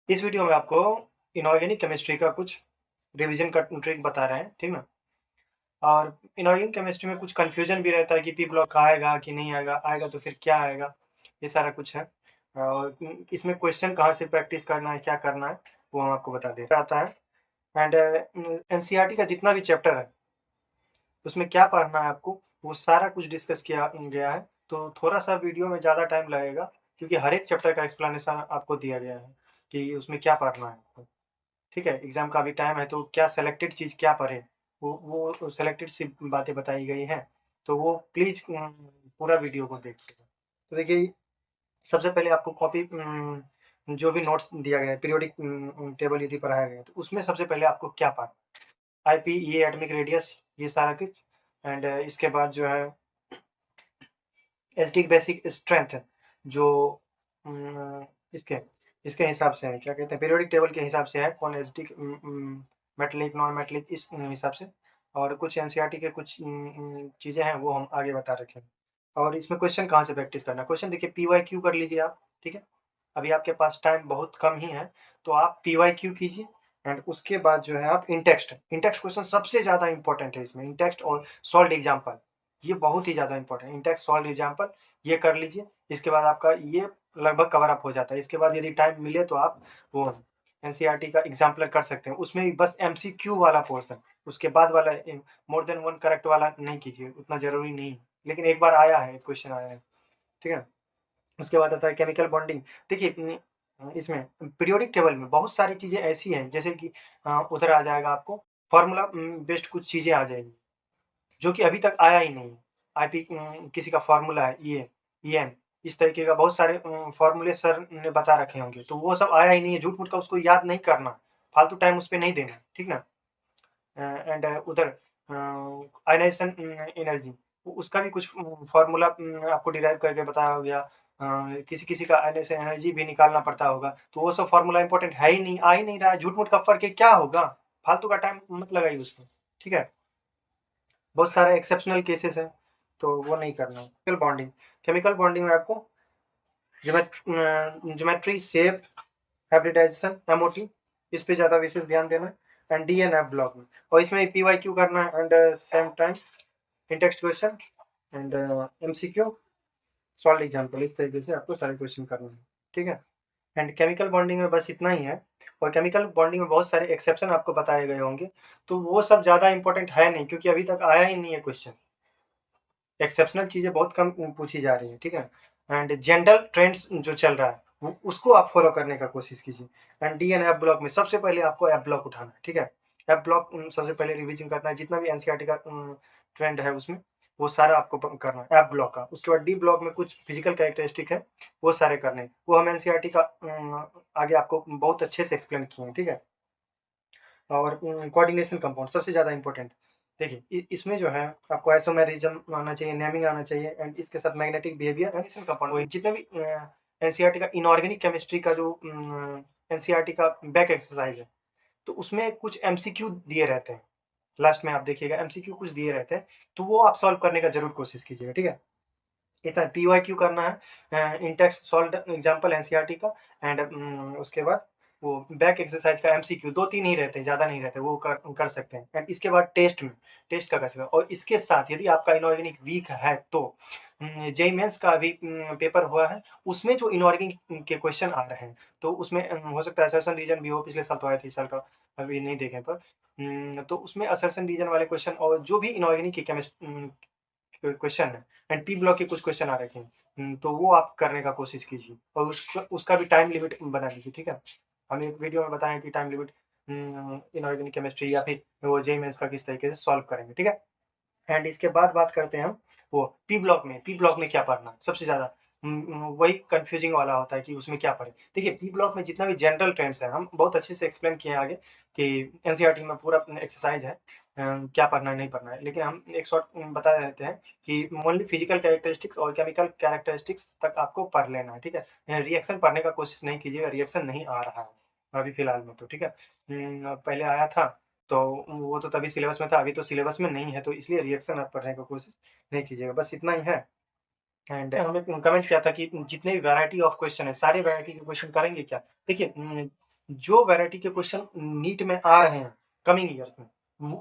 इस वीडियो में आपको इनऑर्गेनिक केमिस्ट्री का कुछ रिवीजन का ट्रिक बता रहे हैं, ठीक ना? और इनऑर्गेनिक केमिस्ट्री में कुछ कन्फ्यूजन भी रहता है कि पी ब्लॉक आएगा कि नहीं आएगा, आएगा तो फिर क्या आएगा, ये सारा कुछ है। और इसमें क्वेश्चन कहाँ से प्रैक्टिस करना है, क्या करना है, वो हम आपको बता दे आता है। एंड एनसीईआरटी का जितना भी चैप्टर है उसमें क्या पढ़ना है आपको, वो सारा कुछ डिस्कस किया गया है। तो थोड़ा सा वीडियो में ज़्यादा टाइम लगेगा क्योंकि हर एक चैप्टर का एक्सप्लेनेशन आपको दिया गया है कि उसमें क्या पढ़ना है आपको। ठीक है, एग्जाम का भी टाइम है तो क्या सेलेक्टेड चीज़ क्या पढ़े, वो सेलेक्टेड सी बातें बताई गई हैं। तो वो प्लीज़ पूरा वीडियो को देखिएगा। तो देखिए, सबसे पहले आपको कॉपी जो भी नोट्स दिया गया है, पीरियोडिक टेबल यदि पढ़ाया गया है तो उसमें सबसे पहले आपको क्या पढ़ना, आईपी, ये एटॉमिक रेडियस, ये सारा कुछ। एंड इसके बाद जो है एसडी बेसिक स्ट्रेंथ, जो इसके इसके हिसाब से है, क्या कहते हैं, पीरियोडिक टेबल के हिसाब से है, कौन एसडी मेटलिक नॉन मेटलिक, इस हिसाब से। और कुछ एनसीईआरटी के कुछ चीज़ें हैं वो हम आगे बता रखे हैं। और इसमें क्वेश्चन कहाँ से प्रैक्टिस करना है, क्वेश्चन देखिए पीवाईक्यू कर लीजिए आप। ठीक है, अभी आपके पास टाइम बहुत कम ही है तो आप पीवाईक्यू कीजिए। एंड उसके बाद जो है आप इंटेक्स्ट इंटेक्स्ट क्वेश्चन सबसे ज़्यादा इंपॉर्टेंट है इसमें, इंटेक्स्ट और सॉल्ड एग्जाम्पल, ये बहुत ही ज़्यादा इंपॉर्टेंट है, इंटेक्स्ट सॉल्ड एग्जाम्पल ये कर लीजिए। इसके बाद आपका ये लगभग कवर अप हो जाता है। इसके बाद यदि टाइम मिले तो आप वो एनसीईआरटी का एग्जाम्पलर कर सकते हैं, उसमें भी बस एमसीक्यू वाला पोर्शन, उसके बाद वाला मोर देन वन करेक्ट वाला नहीं कीजिए, उतना ज़रूरी नहीं है, लेकिन एक बार आया है, क्वेश्चन आया है। ठीक है, उसके बाद आता है केमिकल बॉन्डिंग। देखिए इसमें पीरियोडिक टेबल में बहुत सारी चीज़ें ऐसी हैं, जैसे कि उधर आ जाएगा आपको फॉर्मूला बेस्ड कुछ चीज़ें आ जाएंगी जो कि अभी तक आया ही नहीं है। आईपी किसी का फॉर्मूला है, ये ईएन, इस तरीके का बहुत सारे फॉर्मूले सर ने बता रखे होंगे, तो वो सब आया ही नहीं है, झूठ मूठ का उसको याद नहीं करना, फालतू टाइम उस पर नहीं देना, ठीक ना? एंड उधर आयनाइजेशन एनर्जी, उसका भी कुछ फॉर्मूला आपको डिराइव करके बताया हो गया। किसी किसी का आयनाइजेशन एनर्जी भी निकालना पड़ता होगा, तो वो सब फॉर्मूला इंपॉर्टेंट है ही नहीं, आ ही नहीं रहा है, झूठ मूठ का फर्क है, क्या होगा, फालतू का टाइम मत लगाइए उसमें। ठीक है, बहुत सारे एक्सेप्शनल केसेस हैं तो वो नहीं करना है। केमिकल बॉन्डिंग में आपको ज्योमेट्री, शेप, हाइब्रिडाइजेशन, एमओटी, इस पे ज़्यादा विशेष ध्यान देना है। एंड डीएनएफ ब्लॉक में, और इसमें पीवाईक्यू करना है and same time in-text question and MCQ, solve example, इस तरीके से आपको सारे क्वेश्चन करने हैं। ठीक है, एंड केमिकल बॉन्डिंग में बस इतना ही है। और केमिकल बॉन्डिंग में बहुत सारे एक्सेप्शन आपको बताए गए होंगे, तो वो सब ज़्यादा इंपॉर्टेंट है नहीं क्योंकि अभी तक आया ही नहीं है क्वेश्चन, एक्सेप्शनल चीज़ें बहुत कम पूछी जा रही हैं। ठीक है, एंड जनरल ट्रेंड्स जो चल रहा है वो उसको आप फॉलो करने का कोशिश कीजिए। And D N F block में सबसे पहले आपको एफ ब्लॉक उठाना है। ठीक है, एफ ब्लॉक सबसे पहले रिविजन करना है, जितना भी एनसीईआरटी का ट्रेंड है उसमें वो सारा आपको करना है एफ ब्लॉक का। उसके बाद डी ब्लॉक में कुछ फिजिकल कैरेक्टरिस्टिक है, वो सारे करने हैं, वो हम एनसीईआरटी का आगे आपको बहुत अच्छे से एक्सप्लेन किए हैं। ठीक है, और कोऑर्डिनेशन कंपाउंड सबसे ज़्यादा इंपॉर्टेंट। देखिए इसमें जो है आपको आइसोमेरिज्म आना चाहिए, नेमिंग आना चाहिए, एंड इसके साथ मैग्नेटिक बिहेवियर, कोऑर्डिनेशन कंपाउंड, जितने भी एनसीईआरटी का इनऑर्गेनिक केमिस्ट्री का जो एनसीईआरटी का बैक एक्सरसाइज है, तो उसमें कुछ एमसीक्यू दिए रहते हैं, लास्ट में आप देखिएगा एमसीक्यू कुछ दिए रहते हैं, तो वो आप सॉल्व करने का जरूर कोशिश कीजिएगा। ठीक है, इतना पीवाईक्यू करना है, इंटेक्स्ट सॉल्व एग्जांपल एनसीईआरटी का। एंड उसके बाद वो बैक एक्सरसाइज का एमसीक्यू 2-3 ही रहते हैं, ज़्यादा नहीं रहते, वो कर सकते हैं। एंड इसके बाद टेस्ट का कर सकते हैं। और इसके साथ यदि आपका इनऑर्गेनिक वीक है तो जेईई मेंस का अभी पेपर हुआ है, उसमें जो इनऑर्गेनिक के क्वेश्चन आ रहे हैं, तो उसमें हो सकता है असर्शन रीजन भी हो, पिछले साल तो आया था, इस साल का अभी नहीं देखें पर तो उसमें असर्शन रीजन वाले क्वेश्चन और जो भी इनऑर्गेनिक के क्वेश्चन है, एंड पी ब्लॉक के कुछ क्वेश्चन आ रखे हैं, तो वो आप करने का कोशिश कीजिए और उसका भी टाइम लिमिट बना लीजिए। ठीक है, हम एक वीडियो में बताएं कि टाइम लिमिट इनऑर्गेनिक केमिस्ट्री या फिर वो जेईई मेंस का किस तरीके से सॉल्व करेंगे। ठीक है, एंड इसके बाद बात करते हैं हम वो पी ब्लॉक में क्या पढ़ना है सबसे ज़्यादा। वही कंफ्यूजिंग वाला होता है कि उसमें क्या पढ़े। देखिए पी ब्लॉक में जितना भी जनरल ट्रेंड्स है हम बहुत अच्छे से एक्सप्लेन किए हैं आगे कि एनसीईआरटी में पूरा एक्सरसाइज है, क्या पढ़ना है नहीं पढ़ना है, लेकिन हम एक शॉर्ट बता देते हैं कि ओनली फिजिकल कैरेक्टरिस्टिक्स और केमिकल कैरेक्टरिस्टिक्स तक आपको पढ़ लेना है। ठीक है, रिएक्शन पढ़ने का कोशिश नहीं कीजिएगा, रिएक्शन नहीं आ रहा है अभी फिलहाल में तो। ठीक है, पहले आया था तो वो तो तभी सिलेबस में था, अभी तो सिलेबस में नहीं है, तो इसलिए रिएक्शन आप पढ़ने का कोशिश नहीं कीजिएगा, बस इतना ही है। एंड हमें कमेंट किया था कि जितने भी वैरायटी ऑफ क्वेश्चन है, सारे वैरायटी के क्वेश्चन करेंगे क्या? देखिए जो वैरायटी के क्वेश्चन नीट में आ रहे हैं कमिंग ईयर्स में,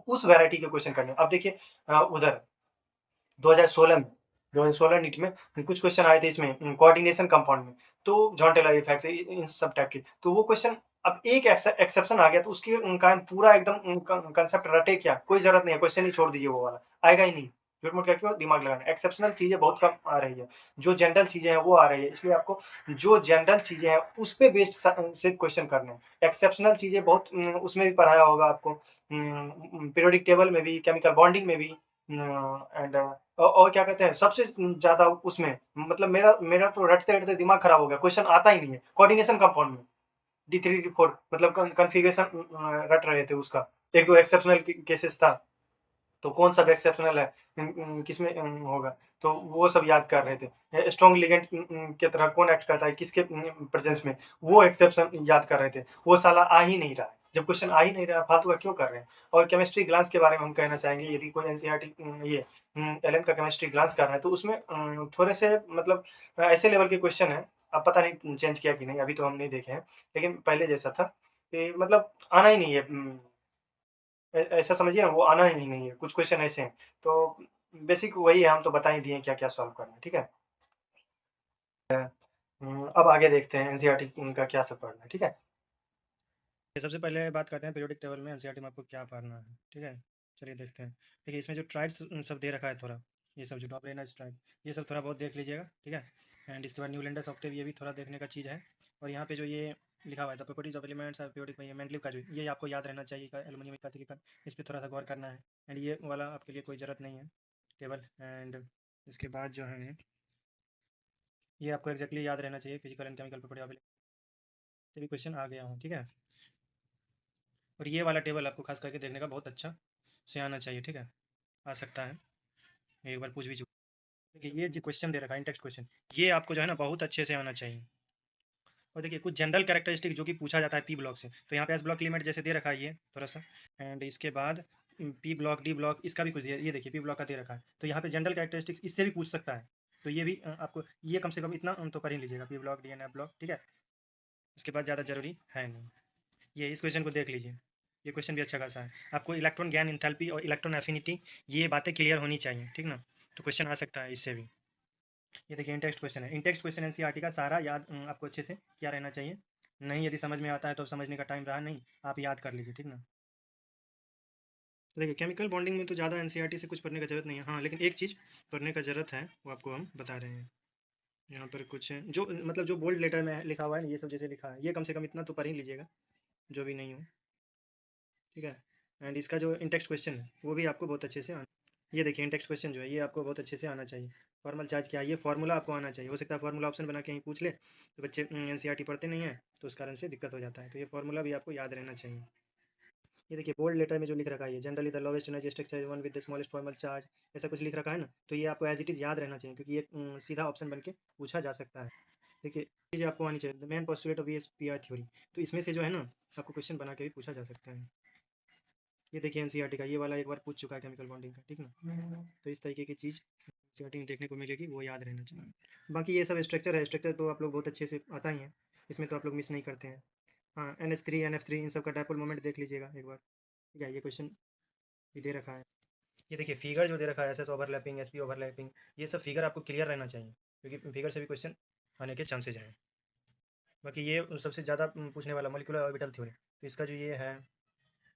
उस वैरायटी के क्वेश्चन करने। अब देखिए उधर 2016 नीट में कुछ क्वेश्चन आए थे इसमें कोऑर्डिनेशन कंपाउंड में, तो जॉन-टेलर इफेक्ट इन सब टाइप के। तो वो क्वेश्चन अब एक एक्सेप्शन आ गया तो उसके उनका पूरा एकदम कांसेप्ट रटे क्या? कोई ज़रूरत नहीं है, क्वेश्चन ही छोड़ दीजिए वो वाला, आएगा ही नहीं। झूठ-मूठ क्या क्यों दिमाग लगाना? एक्सेप्शनल चीज़ें बहुत कम आ रही है, जो जनरल चीज़ें हैं वो आ रही है, इसलिए आपको जो जनरल चीज़ें हैं उस पे बेस्ड सिर्फ क्वेश्चन करने हैं। एक्सेप्शनल चीज़ें बहुत उसमें भी पढ़ाया होगा आपको पीरियोडिक टेबल में भी, केमिकल बॉन्डिंग में भी एंड और क्या कहते हैं सबसे ज़्यादा उसमें मतलब मेरा मेरा तो रटते-रटते दिमाग खराब हो गया, क्वेश्चन आता ही नहीं है। कोऑर्डिनेशन कंपाउंड में D3 D4 मतलब कॉन्फ़िगरेशन रट रहे थे उसका। 1-2 एक्सेप्शनल केसेस था, तो कौन सा एक्सेप्शनल है किसमें होगा, तो वो सब याद कर रहे थे। स्ट्रॉन्ग लिगेंड की तरह कौन एक्ट करता है, किसके प्रेजेंस में, वो एक्सेप्शन याद कर रहे थे। वो साला आ ही नहीं रहा है। जब क्वेश्चन आ ही नहीं रहा, फालतू का क्यों कर रहे हैं? और केमिस्ट्री ग्लांस के बारे में हम कहना चाहेंगे, यदि कोई एनसीईआरटी ये एलन का केमिस्ट्री ग्लांस कर रहा है, तो उसमें थोड़े से मतलब ऐसे लेवल के क्वेश्चन हैं, अब पता नहीं चेंज किया कि नहीं, अभी तो हम नहीं देखे हैं, लेकिन पहले जैसा था कि मतलब आना ही नहीं है ऐसा समझिए ना वो आना ही नहीं है, कुछ क्वेश्चन ऐसे हैं। तो बेसिक वही है, हम तो बता ही दिए क्या-क्या सॉल्व करना है, ठीक है? अब आगे देखते हैं एनसीईआरटी का क्या सब पढ़ना है, ठीक है? सबसे पहले बात करते हैं पीरियोडिक टेबल में एनसीईआरटी में आपको क्या पढ़ना है, ठीक है? चलिए देखते हैं। देखिए इसमें जो ट्राइड्स सब दे रखा है थोड़ा, ये सब जो डॉपलेनर्स ट्राइड, ये सब थोड़ा बहुत देख लीजिएगा, ठीक है? एंड इसके बाद न्यूलैंडस ऑक्टेव ये भी थोड़ा देखने का चीज़ है। और यहाँ पे जो ये लिखा हुआ है the properties of elements are periodic में मेंडलीव का जो ये आपको याद रहना चाहिए का एल्युमिनियम का सिलिकॉन, इस पे थोड़ा सा गौर करना है। एंड ये वाला आपके लिए कोई ज़रूरत नहीं है टेबल। एंड इसके बाद जो है ये आपको एग्जैक्टली याद रहना चाहिए physical and chemical property of भी क्वेश्चन आ गया हूँ, ठीक है? और ये वाला टेबल आपको खास करके देखने का बहुत अच्छा से आना चाहिए, ठीक है? आ सकता है, एक बार पूछ भी चुका। देखिए ये जो क्वेश्चन दे रखा है इन टेक्स्ट क्वेश्चन, ये आपको जो है ना बहुत अच्छे से आना चाहिए। और देखिए कुछ जनरल कैरेक्टरिस्टिक जो कि पूछा जाता है पी ब्लॉक से, तो यहाँ पे एस ब्लॉक लिमिट जैसे दे रखा है ये थोड़ा सा। एंड इसके बाद पी ब्लॉक डी ब्लॉक इसका भी कुछ दिया, ये देखिए पी ब्लॉक का दे रखा है, तो यहाँ पे जनरल कैरेक्टरिस्टिक्स इससे भी पूछ सकता है। तो ये भी आपको ये कम से कम इतना तो कर ही लीजिएगा, P block D N F block, ठीक है? उसके बाद ज़्यादा जरूरी है नहीं। ये इस क्वेश्चन को देख लीजिए, ये क्वेश्चन भी अच्छा खासा है। आपको इलेक्ट्रॉन ज्ञान इंथैल्पी और इलेक्ट्रॉन एफिनिटी ये बातें क्लियर होनी चाहिए, ठीक ना? तो क्वेश्चन आ सकता है इससे भी। ये देखिए इंटेक्स्ट क्वेश्चन है, इंटेक्स्ट क्वेश्चन एनसीईआरटी का सारा याद आपको अच्छे से क्या रहना चाहिए। नहीं यदि समझ में आता है तो समझने का टाइम रहा नहीं, आप याद कर लीजिए, ठीक ना? तो देखिए केमिकल बॉन्डिंग में तो ज़्यादा एनसीईआरटी से कुछ पढ़ने का जरूरत नहीं है, हाँ लेकिन एक चीज़ पढ़ने का ज़रूरत है, वो आपको हम बता रहे हैं। यहाँ पर कुछ है जो मतलब जो बोल्ड लेटर में लिखा हुआ है ना, ये सब जैसे लिखा है, ये कम से कम इतना तो पढ़ ही लीजिएगा, जो भी नहीं हो, ठीक है? एंड इसका जो इंटेक्स्ट क्वेश्चन है वो भी आपको बहुत अच्छे से ये देखिए इंटेक्स्ट क्वेश्चन जो है ये आपको बहुत अच्छे से आना चाहिए। फॉर्मल चार्ज क्या है, ये फार्मूला आपको आना चाहिए। हो सकता है फार्मूला ऑप्शन बना के कहीं पूछ ले, तो बच्चे एनसीईआरटी पढ़ते नहीं है, तो उस कारण से दिक्कत हो जाता है। तो ये फार्मूला भी आपको याद रहना चाहिए। ये देखिए बोल्ड लेटर में जो लिख रखा है, generally the lowest energy structure one with the smallest formal charge, ऐसा कुछ लिख रखा है ना, तो ये आपको एज इट इज़ याद रहना चाहिए, क्योंकि ये सीधा ऑप्शन बन के पूछा जा सकता है। देखिए चीज़ आपको आनी चाहिए, the main postulate of VSEPR theory, तो इसमें से जो है ना आपको क्वेश्चन बना के भी पूछा जा सकता है। ये देखिए एनसीईआरटी का ये वाला एक बार पूछ चुका है केमिकल बॉन्डिंग का, ठीक ना? तो इस तरीके की चीज़ एनसीईआरटी में देखने को मिलेगी, वो याद रहना चाहिए। बाकी ये सब स्ट्रक्चर है, स्ट्रक्चर तो आप लोग बहुत अच्छे से आता ही है, इसमें तो आप लोग मिस नहीं करते हैं। हाँ NH3 NF3 इन सब का डायपोल मोमेंट देख लीजिएगा एक बार, ठीक है? ये क्वेश्चन भी दे रखा है। ये देखिए फिगर जो दे रखा है SS ओवरलैपिंग SP ओवरलैपिंग, ये सब फिगर आपको क्लियर रहना चाहिए, क्योंकि फिगर से भी क्वेश्चन आने के चांसेज हैं। बाकी ये सबसे ज़्यादा पूछने वाला मॉलिक्यूलर ऑर्बिटल थ्योरी, तो इसका जो ये है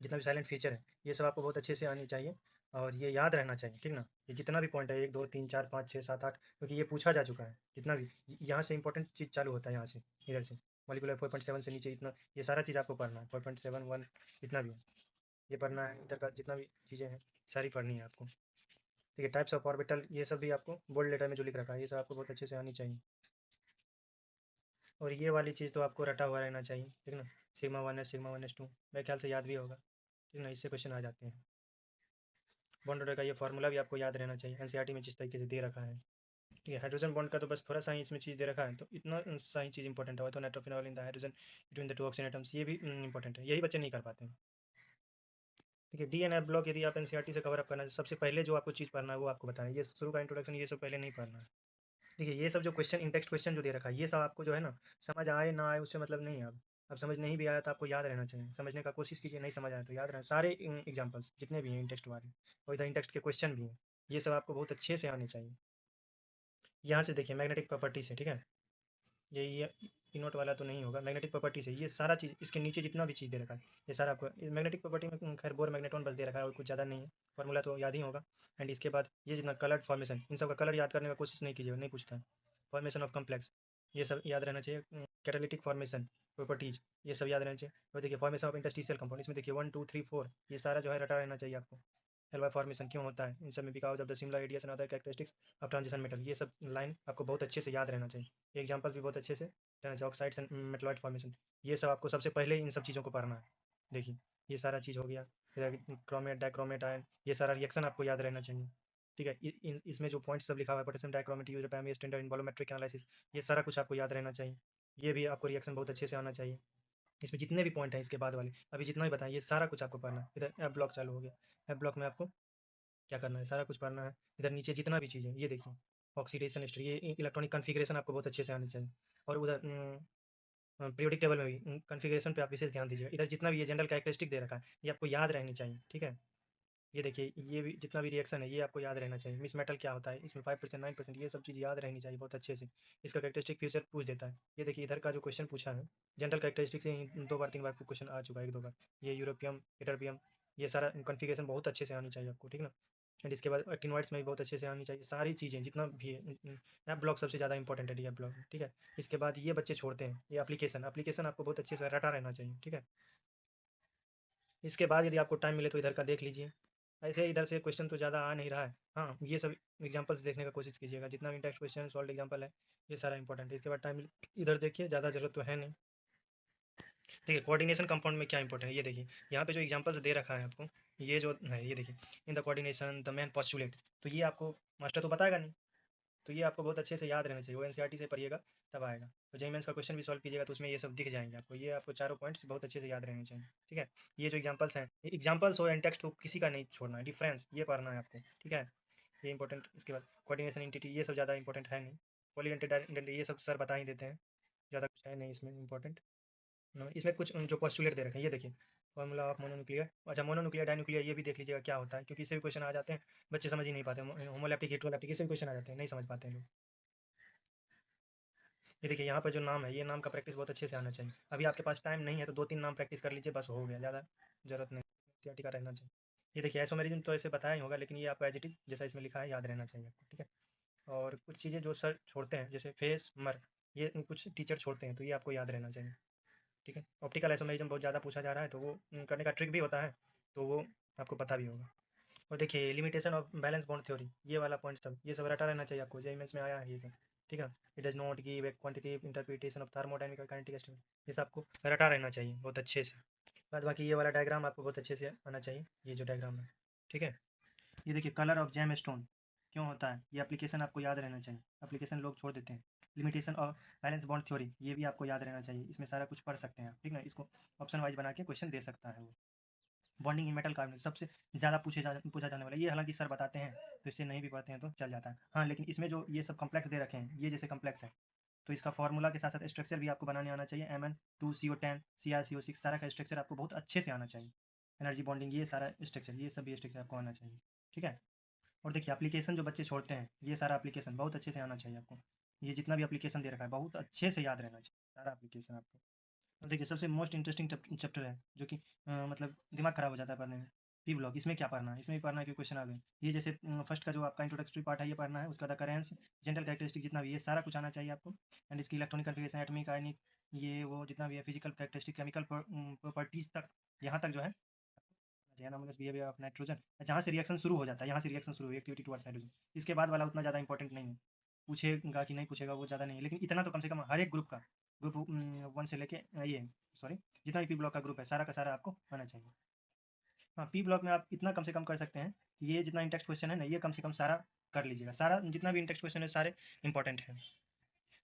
जितना भी साइलेंट फीचर है ये सब आपको बहुत अच्छे से आनी चाहिए, और ये याद रहना चाहिए, ठीक ना? ये जितना भी पॉइंट है 1 2 3 4 5 6 7 8, क्योंकि ये पूछा जा चुका है जितना भी, यहाँ से इंपॉर्टेंट चीज़ चालू होता है, यहाँ से इधर से मॉलिक्यूलर 4.7 से नीचे इतना, ये सारा चीज़ आपको पढ़ना है 4.7 1 जितना भी है ये पढ़ना है, इधर का जितना भी चीज़ें हैं सारी पढ़नी है आपको। ठीक है, टाइप्स ऑफ ऑर्बिटल ये सब भी आपको बोल्ड लेटर में जो लिख रखा है ये सब आपको बहुत अच्छे से आनी चाहिए। और ये वाली चीज़ तो आपको रटा हुआ रहना चाहिए, ठीक ना? सिग्मा 1s 2 मेरे ख्याल से याद भी होगा, ठीक ना? इससे क्वेश्चन आ जाते हैं। बॉन्ड ऑर्डर का ये फार्मूला भी आपको याद रहना चाहिए, एनसीईआरटी में जिस तरीके से दे रखा है। ठीक है, हाइड्रोजन बॉन्ड का तो बस थोड़ा सा ही इसमें चीज़ दे रखा है, तो इतना सा ही चीज़ इंपॉर्टेंट है, तो nitrophenol in the hydrogen between the two oxygen atoms, ये भी इंपॉर्टेंट है, यही बच्चे नहीं कर पाते हैं। ठीक है, DNF ब्लॉक यदि आप एनसीईआरटी से कवर अप करना है, सबसे पहले जो आपको चीज़ पढ़ना है वो आपको बताना है, ये शुरू का इंट्रोडक्शन ये सब पहले नहीं पढ़ना है। देखिए ये सब जो क्वेश्चन इन टेक्स्ट क्वेश्चन जो दे रखा है ये सब आपको जो है ना समझ आए ना आए उससे मतलब नहीं है। अब अब समझ नहीं भी आया तो आपको याद रहना चाहिए, समझने का कोशिश कीजिए, नहीं समझ आया तो याद रहना सारे एग्जाम्पल्स जितने भी हैं इंटेक्स्ट वाले, और इधर इंटेक्स्ट के क्वेश्चन भी हैं, ये सब आपको बहुत अच्छे से आने चाहिए। यहाँ से देखिए मैग्नेटिक प्रॉपर्टी से, ठीक है, ये इनोट वाला तो नहीं होगा, मैग्नेटिक प्रॉपर्टी से ये सारा चीज़, इसके नीचे जितना भी चीज़ दे रखा है ये सारा आपको मैग्नेटिक प्रॉपर्टी में खैर बोर मैग्नेटॉन बस दे रखा है और कुछ ज़्यादा नहीं है, फॉर्मूला तो याद ही होगा। एंड इसके बाद ये जितना कलर फॉर्मेशन, इन सब का कलर याद करने का कोशिश नहीं कीजिएगा, नहीं पूछता है। फॉर्मेशन ऑफ कम्प्लेक्स, ये सब याद रहना चाहिए। कैटालिटिक फॉर्मेशन प्रॉपर्टीज, ये सब याद रहना चाहिए। और देखिए फॉर्मेशन ऑफ इंटरस्टिशियल कंपाउंड, इसमें देखिए 1 2 3 4 ये सारा जो है रटा रहना चाहिए आपको। एलवाई फॉर्मेशन क्यों होता है इन सब में, because of the similar radius and other characteristics of transition metal, ये सब लाइन आपको बहुत अच्छे से याद रहना चाहिए। एग्जाम्पल भी बहुत अच्छे से रहना चाहिए। ऑक्साइड्स एंड मेटलॉइड फॉर्मेशन, ये सब आपको सबसे पहले इन सब चीज़ों को पढ़ना है। देखिए ये सारा चीज़ हो गया, फिर क्रोमेट डाइक्रोमेट आयन, ये सारा रिएक्शन आपको याद रहना चाहिए। ठीक है, इसमें जो पॉइंट्स सब लिखा हुआ है, potassium dichromate used primary standard in volumetric analysis, ये सारा कुछ आपको याद रहना चाहिए। ये भी आपको रिएक्शन बहुत अच्छे से आना चाहिए। इसमें जितने भी पॉइंट हैं इसके बाद वाले अभी जितना भी बताएं, ये सारा कुछ आपको पढ़ना है। इधर एफ ब्लॉक चालू हो गया, एफ ब्लॉक में आपको क्या करना है, सारा कुछ पढ़ना है। इधर नीचे जितना भी चीज़ है ये देखिए, ऑक्सीडेशन हिस्ट्री, ये इलेक्ट्रॉनिक कॉन्फ़िगरेशन आपको बहुत अच्छे से आनी चाहिए। और उधर पीरियोडिक टेबल में भी कॉन्फ़िगरेशन पे आप विशेष ध्यान दीजिएगा। इधर जितना भी ये जनरल कैरेक्टरिस्टिक दे रखा है ये आपको याद रहनी चाहिए, ठीक है। ये देखिए ये भी जितना भी रिएक्शन है ये आपको याद रहना चाहिए। मिस मेटल क्या होता है, इसमें 5% 9%, ये सब चीज़ याद रहनी चाहिए बहुत अच्छे से। इसका कैरेक्टरिस्टिक फ्यूचर पूछ देता है। ये देखिए इधर का जो क्वेश्चन पूछा है जनरल कैरेक्टरिस्टिक से ही 2 बार 3 बार क्वेश्चन आ चुका है, 1 2 बार। ये यूरोपियम इटरबियम, ये सारा कॉन्फ़िगरेशन बहुत अच्छे से आनी चाहिए आपको, ठीक ना। एंड इसके बाद एक्टिनॉइड्स में भी बहुत अच्छे से आनी चाहिए सारी चीज़ें जितना भी है। ऐप ब्लॉक सबसे ज़्यादा इंपॉर्टेंट है, डी ऐप ब्लॉक, ठीक है। इसके बाद ये बच्चे छोड़ते हैं, ये एप्लीकेशन, एप्लीकेशन आपको बहुत अच्छे से रटा रहना चाहिए, ठीक है। इसके बाद यदि आपको टाइम मिले तो इधर का देख लीजिए। ऐसे इधर से क्वेश्चन तो ज़्यादा आ नहीं रहा है, हाँ ये सब एग्जांपल्स देखने का कोशिश कीजिएगा, जितना भी टेक्स्ट क्वेश्चन सॉल्व एग्जांपल है ये सारा इंपॉर्टेंट है। इसके बाद टाइम इधर देखिए, ज़्यादा जरूरत तो है नहीं। देखिए कोऑर्डिनेशन कंपाउंड में क्या इंपॉर्टेंट है, ये देखिए यहाँ पे जो एग्जांपल्स दे रखा है आपको, ये जो है ये देखिए, in the coordination the main postulate, तो ये आपको मास्टर तो बताएगा नहीं, तो ये आपको बहुत अच्छे से याद रहना चाहिए। वो एनसीईआरटी से पढ़िएगा तब आएगा। तो जेईई मेंस का क्वेश्चन भी सॉल्व कीजिएगा तो उसमें ये सब दिख जाएंगे आपको, ये आपको चारों पॉइंट्स बहुत अच्छे से याद रहने चाहिए, ठीक है। ये जो एग्जांपल्स हैं, एग्जांपल्स हो एंड टेक्स्ट हो, किसी का नहीं छोड़ना है, डिफरेंस ये पढ़ना है आपको, ठीक है। ये इंपॉर्टेंट। इसके बाद कोऑर्डिनेशन एंटिटी, ये सब ज़्यादा इंपॉर्टेंट है नहीं। पॉलीडेंटेड आइडेंटिटी ये सब सर बता ही देते हैं, ज़्यादा कुछ है नहीं इसमें इंपॉर्टेंट। इसमें कुछ जो पोस्टुलेट दे रखे हैं ये देखिए, फॉर्मूला ऑफ मोनोन्यूक्लियर, अच्छा मोनोन्यूक्लियर डाइन्यूक्लियर ये भी देख लीजिएगा क्या होता है, क्योंकि इससे भी क्वेश्चन आ जाते हैं, बच्चे समझ ही नहीं पाते। होमोलैप्टिक हेट्रोलैप्टिक इससे भी क्वेश्चन आ जाते हैं, नहीं समझ पाते हैं लोग। ये देखिए यहाँ पर जो नाम है, ये नाम का प्रैक्टिस बहुत अच्छे से आना चाहिए। अभी आपके पास टाइम नहीं है तो 2 3 नाम प्रैक्टिस कर लीजिए, बस हो गया, ज़्यादा जरूरत नहीं, टीका रहना चाहिए। ये देखिए आइसोमेरिज्म तो ऐसे बताया ही होगा, लेकिन ये आपको एज इट इज जैसा इसमें लिखा है याद रहना चाहिए आपको, ठीक है। और कुछ चीज़ें जो सर छोड़ते हैं जैसे फेस मर, ये कुछ टीचर छोड़ते हैं तो ये आपको याद रहना चाहिए, ठीक है। ऑप्टिकल आइसोमेरिज्म बहुत ज़्यादा पूछा जा रहा है तो वो करने का ट्रिक भी होता है, तो वो आपको पता भी होगा। और देखिए limitation of valence bond theory, ये वाला पॉइंट सब ये सब रटा रहना चाहिए आपको, जेईई मेंस में आया है ये सब, ठीक है। It does not give a quantitative interpretation of thermodynamical kinetic estimate, ये सब आपको रटा रहना चाहिए बहुत अच्छे से। बाद बाकी ये वाला डायग्राम आपको बहुत अच्छे से आना चाहिए, ये जो डायग्राम है, ठीक है। ये देखिए कलर ऑफ जैम स्टोन क्यों होता है, ये एप्लीकेशन आपको याद रहना चाहिए, एप्लीकेशन लोग छोड़ देते हैं। Limitation of valence bond theory, ये भी आपको याद रहना चाहिए, इसमें सारा कुछ पढ़ सकते हैं आप, ठीक है। इसको ऑप्शन वाइज बना के क्वेश्चन दे सकता है वो। बॉन्डिंग इन मेटल कार्बोनेट सबसे ज़्यादा पूछा जाने वाला, ये हालांकि सर बताते हैं तो इससे नहीं भी पढ़ते हैं तो चल जाता है, हाँ। लेकिन इसमें जो ये सब कम्प्लेक्स दे रखे हैं, ये जैसे कम्प्लेक्स है तो इसका फॉर्मूला के साथ साथ स्ट्रक्चर भी आपको बनाने आना चाहिए। Mn2CO10 CrCO6 सारा का स्ट्रक्चर आपको बहुत अच्छे से आना चाहिए। एनर्जी बॉन्डिंग ये सारा स्ट्रक्चर, ये सभी स्ट्रक्चर आपको आना चाहिए, ठीक है। और देखिए एप्लीकेशन जो बच्चे छोड़ते हैं, ये सारा एप्लीकेशन बहुत अच्छे से आना चाहिए आपको। ये जितना भी एप्लीकेशन दे रखा है बहुत अच्छे से याद रहना चाहिए सारा एप्लीकेशन आपको। और देखिए सबसे मोस्ट इंटरेस्टिंग चैप्टर है जो कि मतलब दिमाग खराब हो जाता है पढ़ने में, पी ब्लॉक। इसमें क्या पढ़ना है, इसमें भी पढ़ना है कि क्वेश्चन आ गए। ये जैसे फर्स्ट का जो आपका इंट्रोडक्टरी पार्ट है ये पढ़ना है, उसका द करेंस जनरल कैरेक्टरिस्टिक जितना भी ये सारा कुछ आना चाहिए आपको। एंड इसकी इलेक्ट्रॉनिक कन्फिगरेशन, एटॉमिक, आयनिक, ये वो जितना भी है फिजिकल कैरेक्टरिस्टिक, केमिकल प्रॉपर्टीज तक, यहाँ तक जो है एनामोलस बिहेवियर ऑफ नाइट्रोजन, जहाँ से रिएक्शन शुरू हो जाता है, यहाँ से रिएक्शन शुरू हुई एक्टिविटी टुवर्ड्स हाइड्रोजन। इसके बाद वाला उतना ज़्यादा इंपॉर्टेंट नहीं है, पूछेगा कि नहीं पूछेगा वो ज़्यादा नहीं है, लेकिन इतना तो कम से कम हर एक ग्रुप का, ग्रुप 1 से लेके ये सॉरी जितना भी पी ब्लॉक का ग्रुप है सारा का सारा आपको आना चाहिए। हाँ पी ब्लॉक में आप इतना कम से कम कर सकते हैं कि ये जितना इंटेक्स्ट क्वेश्चन है ना ये कम से कम सारा कर लीजिएगा, सारा जितना भी इंटेक्स्ट क्वेश्चन है सारे इंपॉर्टेंट हैं।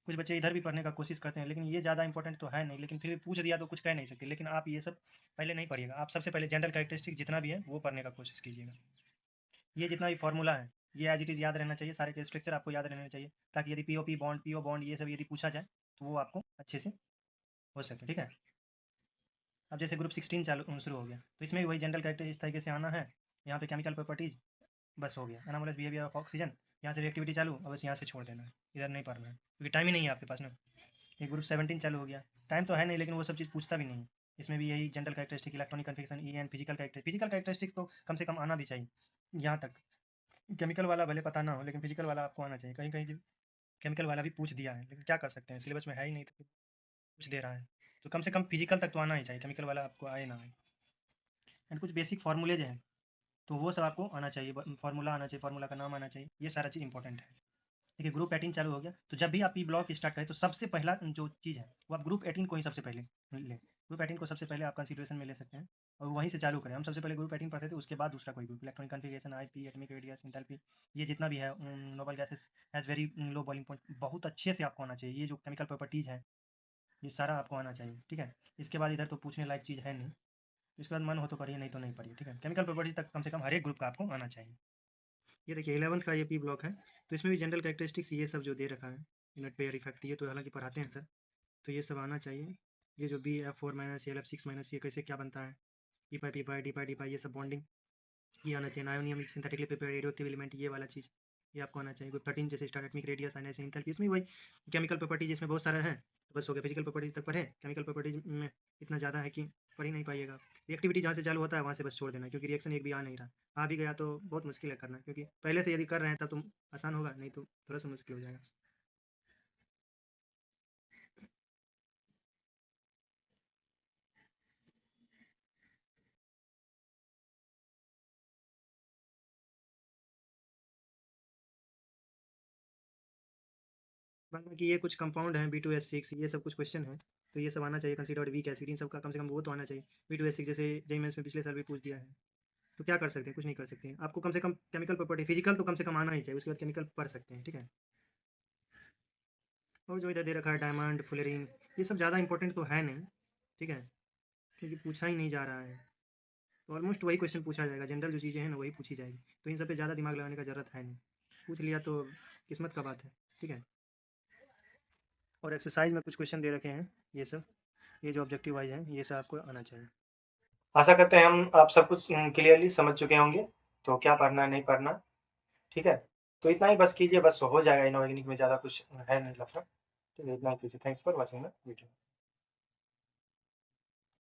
कुछ बच्चे इधर भी पढ़ने का कोशिश करते हैं लेकिन ये ज़्यादा इंपॉर्टेंट तो है नहीं, लेकिन फिर भी पूछ दिया तो कुछ कह नहीं सकते। लेकिन आप ये सब पहले नहीं पढ़िएगा, आप सबसे पहले जनरल कैरेक्टरिस्टिक जितना भी है वो पढ़ने का कोशिश कीजिएगा। ये जितना भी फॉर्मूला है ये एज इट इज़ याद रहना चाहिए, सारे के स्ट्रक्चर आपको याद रहना चाहिए, ताकि यदि पी बॉन्ड ये सब यदि पूछा जाए तो वो आपको अच्छे से हो सके, ठीक है। अब जैसे ग्रुप 16 चालू शुरू हो गया, तो इसमें भी वही जनरल कैरेक्टर इस तरीके से आना है। यहाँ पे केमिकल प्रॉपर्टीज बस हो गया, एनामोलस बिहेवियर ऑफ ऑक्सीजन, यहाँ से रिएक्टिविटी चालू, अब बस यहाँ से छोड़ देना है, इधर नहीं पढ़ना है क्योंकि टाइम ही नहीं है आपके पास ना। ये ग्रुप 17 चालू हो गया, टाइम तो है नहीं लेकिन वो सब चीज़ पूछता भी नहीं। इसमें भी यही general characteristic, electronic configuration, E and physical characteristics तो कम से कम आना भी चाहिए। यहाँ तक केमिकल वाला भले पता ना हो लेकिन फिजिकल वाला आपको आना चाहिए। कहीं कहीं केमिकल वाला भी पूछ दिया है लेकिन क्या कर सकते हैं, सिलेबस में है ही नहीं तो फिर पूछ दे रहा है, तो कम से कम फिजिकल तक तो आना ही चाहिए, केमिकल वाला आपको आए ना आए। एंड कुछ बेसिक फार्मूलेज हैं तो वो सब आपको आना चाहिए, फार्मूला आना चाहिए, फार्मूला का नाम आना चाहिए, ये सारा चीज़ इंपॉर्टेंट है। देखिए ग्रुप 18 चालू हो गया, तो जब भी आप ई ब्लॉक स्टार्ट करें तो सबसे पहला जो चीज़ है वो आप ग्रुप 18 को ही सबसे पहले लें। ग्रुप 18 को सबसे पहले आप कंसिडरेशन में ले सकते हैं और वहीं से चालू करें। हम सबसे पहले ग्रुप 18 पढ़ते थे, उसके बाद दूसरा कोई group, electronic configuration, IP, atomic radius, enthalpy, ये जितना भी है, noble gases has very low boiling point, बहुत अच्छे से आपको आना चाहिए। ये जो केमिकल प्रॉपर्टीज़ है ये सारा आपको आना चाहिए, ठीक है। इसके बाद इधर तो पूछने लायक चीज़ है नहीं, इसके बाद मन हो तो पढ़िए, नहीं तो नहीं पढ़िए, ठीक है। केमिकल प्रॉपर्टी तक कम से कम हर एक ग्रुप का आपको आना चाहिए। ये देखिए 11th का ये पी ब्लॉक है, तो इसमें भी जनरल कैरेक्टरिस्टिक्स ये सब जो दे रखा है, यूनिट पेयर इफेक्ट, ये तो हालांकि पढ़ाते हैं सर, तो ये सब आना चाहिए। ये जो B F 4 minus L F 6 minus, ये कैसे क्या बनता है, e pi p pi d pi d pi, ये सब बॉन्डिंग ये आना चाहिए। Ionium synthetically prepared radioactive element, ये वाला चीज़ ये आपको आना चाहिए। ग्रुप 13 जैसे स्टार्टमिक रेडियस आइनेस एंथैल्पी, इसमें वही केमिकल प्रॉपर्टीज इसमें बहुत सारा है, तो बस हो गया। फिजिकल प्रॉपर्टीज तक पढ़े, केमिकल प्रॉपर्टीज में इतना ज़्यादा है कि पढ़ ही नहीं पाइएगा। रिएक्टिविटी जहाँ से चालू होता है वहाँ से बस छोड़ देना, क्योंकि रिएक्शन एक भी आ नहीं रहा, आ भी गया तो बहुत मुश्किल है करना, क्योंकि पहले से यदि कर रहे हैं तब तो आसान होगा, नहीं तो थोड़ा सा मुश्किल हो जाएगा। बाकी ये कुछ कंपाउंड हैं B2S6, ये सब कुछ क्वेश्चन है, तो ये सब आना चाहिए। कंसीडर्ड वीक एसिड, इन सब का कम से कम वो तो आना चाहिए। B2S6 जैसे जेई मेंस में पिछले साल भी पूछ दिया है, तो क्या कर सकते हैं, कुछ नहीं कर सकते हैं। आपको कम से कम केमिकल प्रॉपर्टी फिजिकल तो कम से कम आना ही चाहिए, उसके बाद केमिकल पढ़ सकते हैं, ठीक है। और जो इधर दे रखा है डायमंड, फुलरिन, ये सब ज़्यादा इंपॉर्टेंट तो है नहीं, ठीक है, क्योंकि पूछा ही नहीं जा रहा है। तो ऑलमोस्ट वही क्वेश्चन पूछा जाएगा, जनरल जो चीज़ें हैं ना वही पूछी जाएगी, तो इन सब पे ज़्यादा दिमाग लगाने का ज़रूरत है नहीं, पूछ लिया तो किस्मत का बात है, ठीक है। और एक्सरसाइज में कुछ क्वेश्चन दे रखे हैं, ये सब, ये जो ऑब्जेक्टिव वाइज हैं ये सब आपको आना चाहिए। आशा करते हैं हम आप सब कुछ क्लियरली समझ चुके होंगे, तो क्या पढ़ना है नहीं पढ़ना, ठीक है। तो इतना ही बस कीजिए, बस हो जाएगा। इनऑर्गेनिक में ज़्यादा कुछ है नहीं लफड़ा, तो इतना ही कीजिए। Thanks for watching the video.